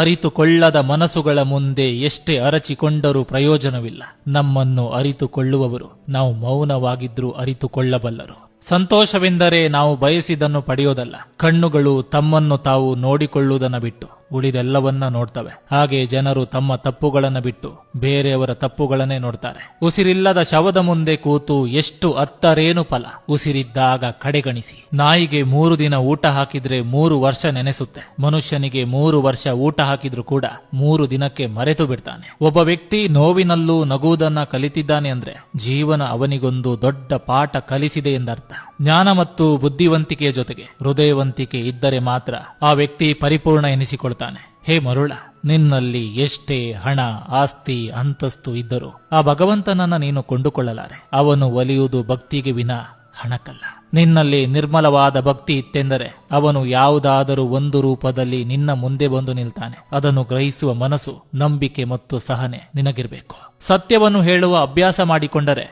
ಅರಿತುಕೊಳ್ಳದ ಮನಸ್ಸುಗಳ ಮುಂದೆ ಎಷ್ಟೇ ಅರಚಿಕೊಂಡರೂ ಪ್ರಯೋಜನವಿಲ್ಲ. ನಮ್ಮನ್ನು ಅರಿತುಕೊಳ್ಳುವವರು ನಾವು ಮೌನವಾಗಿದ್ರೂ ಅರಿತುಕೊಳ್ಳಬಲ್ಲರು. ಸಂತೋಷವೆಂದರೆ ನಾವು ಬಯಸಿದನ್ನು ಪಡೆಯೋದಲ್ಲ. ಕಣ್ಣುಗಳು ತಮ್ಮನ್ನು ತಾವು ನೋಡಿಕೊಳ್ಳುವುದನ್ನು ಬಿಟ್ಟು ಉಳಿದೆಲ್ಲವನ್ನ ನೋಡ್ತವೆ. ಹಾಗೆ ಜನರು ತಮ್ಮ ತಪ್ಪುಗಳನ್ನ ಬಿಟ್ಟು ಬೇರೆಯವರ ತಪ್ಪುಗಳನ್ನೇ ನೋಡ್ತಾರೆ. ಉಸಿರಿಲ್ಲದ ಶವದ ಮುಂದೆ ಕೂತು ಎಷ್ಟು ಅತ್ತರೇನು ಫಲ. ಉಸಿರಿದ್ದಾಗ ಕಡೆಗಣಿಸಿ. ನಾಯಿಗೆ 3 ದಿನ ಊಟ ಹಾಕಿದ್ರೆ 3 ವರ್ಷ ನೆನೆಸುತ್ತೆ. ಮನುಷ್ಯನಿಗೆ 3 ವರ್ಷ ಊಟ ಹಾಕಿದ್ರೂ ಕೂಡ 3 ದಿನಕ್ಕೆ ಮರೆತು ಬಿಡ್ತಾನೆ. ಒಬ್ಬ ವ್ಯಕ್ತಿ ನೋವಿನಲ್ಲೂ ನಗುವುದನ್ನ ಕಲಿತಿದ್ದಾನೆ ಅಂದ್ರೆ ಜೀವನ ಅವನಿಗೊಂದು ದೊಡ್ಡ ಪಾಠ ಕಲಿಸಿದೆ ಎಂದರ್ಥ. ಜ್ಞಾನ ಮತ್ತು ಬುದ್ಧಿವಂತಿಕೆಯ ಜೊತೆಗೆ ಹೃದಯವಂತಿಕೆ ಇದ್ದರೆ ಮಾತ್ರ ಆ ವ್ಯಕ್ತಿ ಪರಿಪೂರ್ಣ ಎನಿಸಿಕೊಳ್ತಾನೆ. ಹೇ ಮರುಳ, ನಿನ್ನಲ್ಲಿ ಎಷ್ಟೇ ಹಣ, ಆಸ್ತಿ, ಅಂತಸ್ತು ಇದ್ದರೂ ಆ ಭಗವಂತನನ್ನ ನೀನು ಕೊಂಡುಕೊಳ್ಳಲಾರೆ. ಅವನು ಒಲಿಯುವುದು ಭಕ್ತಿಗೆ ವಿನಾ ಹಣಕ್ಕಲ್ಲ. ನಿನ್ನಲ್ಲಿ ನಿರ್ಮಲವಾದ ಭಕ್ತಿ ಇತ್ತೆಂದರೆ ಅವನು ಯಾವುದಾದರೂ ಒಂದು ರೂಪದಲ್ಲಿ ನಿನ್ನ ಮುಂದೆ ಬಂದು ನಿಲ್ತಾನೆ. ಅದನ್ನು ಗ್ರಹಿಸುವ ಮನಸ್ಸು, ನಂಬಿಕೆ ಮತ್ತು ಸಹನೆ ನಿನಗಿರಬೇಕು. ಸತ್ಯವನ್ನು ಹೇಳುವ ಅಭ್ಯಾಸ ಮಾಡಿಕೊಂಡರೆ